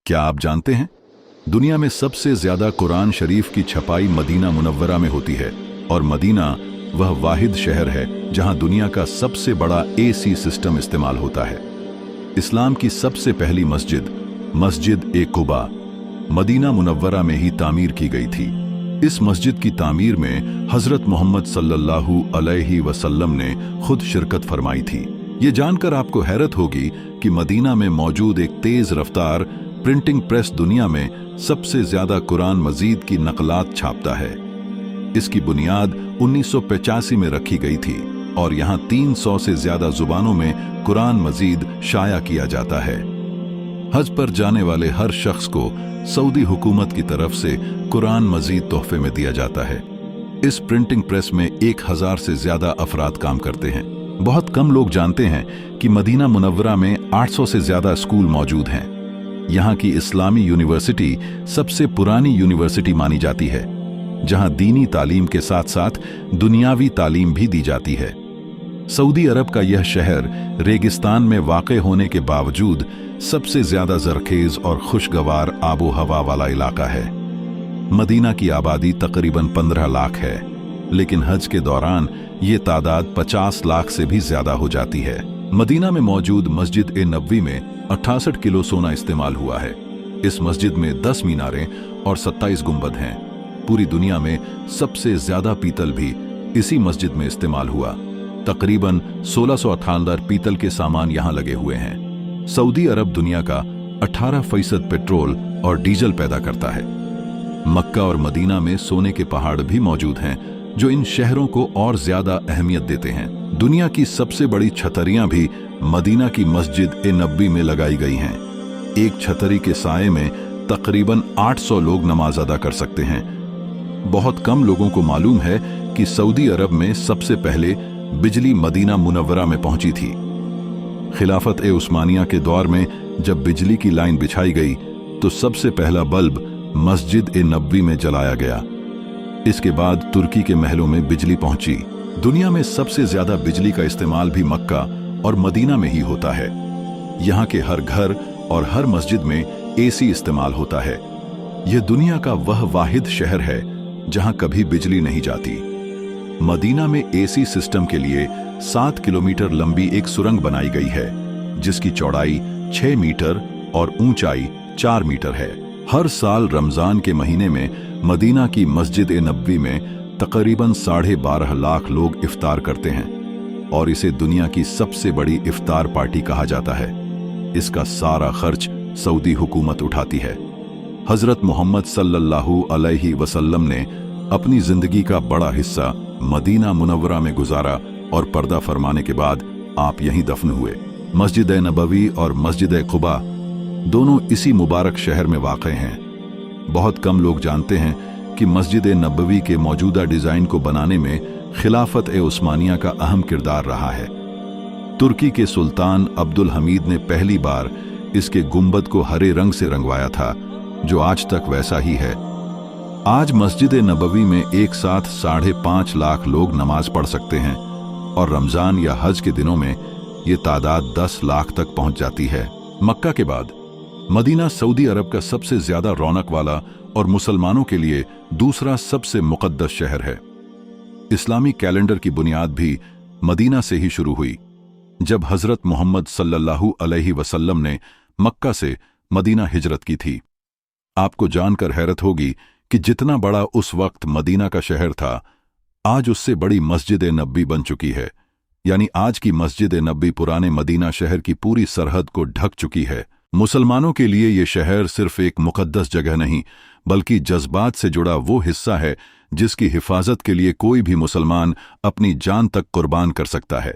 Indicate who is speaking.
Speaker 1: क्या आप जानते हैं, दुनिया में सबसे ज्यादा कुरान शरीफ की छपाई मदीना मुनव्वरा में होती है और मदीना वह वाहिद शहर है जहां दुनिया का सबसे बड़ा एसी सिस्टम इस्तेमाल होता है। इस्लाम की सबसे पहली मस्जिद ए कुबा मदीना मुनव्वरा में ही तामीर की गई थी। इस मस्जिद की तामीर में हजरत मोहम्मद सल्लल्लाहु अलैहि वसल्लम ने खुद शिरकत फरमाई थी। ये जानकर आपको हैरत होगी कि मदीना में मौजूद एक तेज रफ्तार प्रिंटिंग प्रेस दुनिया में सबसे ज्यादा कुरान मजीद की नकलात छापता है। इसकी बुनियाद 1985 में रखी गई थी और यहाँ 300 से ज्यादा जुबानों में कुरान मजीद शाया किया जाता है। हज पर जाने वाले हर शख्स को सऊदी हुकूमत की तरफ से कुरान मजीद तोहफे में दिया जाता है। इस प्रिंटिंग प्रेस में 1000 से ज्यादा अफराद काम करते हैं। बहुत कम लोग जानते हैं कि मदीना मुनव्वरा में 800 से ज्यादा स्कूल मौजूद हैं। यहाँ की इस्लामी यूनिवर्सिटी सबसे पुरानी यूनिवर्सिटी मानी जाती है, जहाँ दीनी तालीम के साथ साथ दुनियावी तालीम भी दी जाती है। सऊदी अरब का यह शहर रेगिस्तान में वाक़े होने के बावजूद सबसे ज्यादा जरखेज और खुशगवार आबो हवा वाला इलाका है। मदीना की आबादी तकरीबन 15 लाख है, लेकिन हज के दौरान ये तादाद 50 लाख से भी ज्यादा हो जाती है। मदीना में मौजूद मस्जिद ए नबवी में 68 किलो सोना इस्तेमाल हुआ है। इस मस्जिद में 10 मीनारें और 27 गुंबद हैं। पूरी दुनिया में सबसे ज्यादा पीतल भी इसी मस्जिद में इस्तेमाल हुआ। तकरीबन 1698 पीतल के सामान यहाँ लगे हुए हैं। सऊदी अरब दुनिया का 18% पेट्रोल और डीजल पैदा करता है। मक्का और मदीना में सोने के पहाड़ भी मौजूद हैं, जो इन शहरों को और ज्यादा अहमियत देते हैं। दुनिया की सबसे बड़ी छतरियां भी मदीना की मस्जिद ए नबवी में लगाई गई हैं। एक छतरी के साए में तकरीबन 800 लोग नमाज अदा कर सकते हैं। बहुत कम लोगों को मालूम है कि सऊदी अरब में सबसे पहले बिजली मदीना मुनव्वरा में पहुंची थी। खिलाफत ए उस्मानिया के दौर में जब बिजली की लाइन बिछाई गई तो सबसे पहला बल्ब मस्जिद ए नबवी में जलाया गया। इसके बाद तुर्की के महलों में बिजली पहुंची। दुनिया में सबसे ज्यादा बिजली का इस्तेमाल भी मक्का और मदीना में ही होता है। यहाँ के हर घर और हर मस्जिद में एसी इस्तेमाल होता है। यह दुनिया का वह वाहिद शहर है जहाँ कभी बिजली नहीं जाती। मदीना में एसी सिस्टम के लिए 7 किलोमीटर लंबी एक सुरंग बनाई गई है, जिसकी चौड़ाई 6 मीटर और ऊंचाई 4 मीटर है। हर साल रमजान के महीने में मदीना की मस्जिद ए नबवी में तकरीबन 12.5 लाख लोग इफ्तार करते हैं और इसे दुनिया की सबसे बड़ी इफ्तार पार्टी कहा जाता है। इसका सारा खर्च सऊदी हुकूमत उठाती है। हजरत मोहम्मद सल्लल्लाहु अलैहि वसल्लम ने अपनी जिंदगी का बड़ा हिस्सा मदीना मुनव्वरा में गुजारा और पर्दा फरमाने के बाद आप यहीं दफन हुए। मस्जिद ए नबवी और मस्जिद ए कुबा दोनों इसी मुबारक शहर में वाक़े हैं। बहुत कम लोग जानते हैं कि मस्जिद ए नबवी के मौजूदा डिजाइन को बनाने में खिलाफत ए उस्मानिया का अहम किरदार रहा है। तुर्की के सुल्तान अब्दुल हमीद ने पहली बार इसके गुंबद को हरे रंग से रंगवाया था, जो आज तक वैसा ही है। आज मस्जिद ए नबवी में एक साथ 5.5 लाख लोग नमाज पढ़ सकते हैं और रमजान या हज के दिनों में ये तादाद 10 लाख तक पहुंच जाती है। मक्का के बाद मदीना सऊदी अरब का सबसे ज्यादा रौनक वाला और मुसलमानों के लिए दूसरा सबसे मुकद्दस शहर है। इस्लामी कैलेंडर की बुनियाद भी मदीना से ही शुरू हुई, जब हजरत मोहम्मद सल्लल्लाहु अलैहि वसल्लम ने मक्का से मदीना हिजरत की थी। आपको जानकर हैरत होगी कि जितना बड़ा उस वक्त मदीना का शहर था, आज उससे बड़ी मस्जिद ए नबवी बन चुकी है। यानी आज की मस्जिद ए नबवी पुराने मदीना शहर की पूरी सरहद को ढक चुकी है। मुसलमानों के लिए ये शहर सिर्फ एक मुकद्दस जगह नहीं, बल्कि जज्बात से जुड़ा वो हिस्सा है जिसकी हिफाजत के लिए कोई भी मुसलमान अपनी जान तक कुर्बान कर सकता है।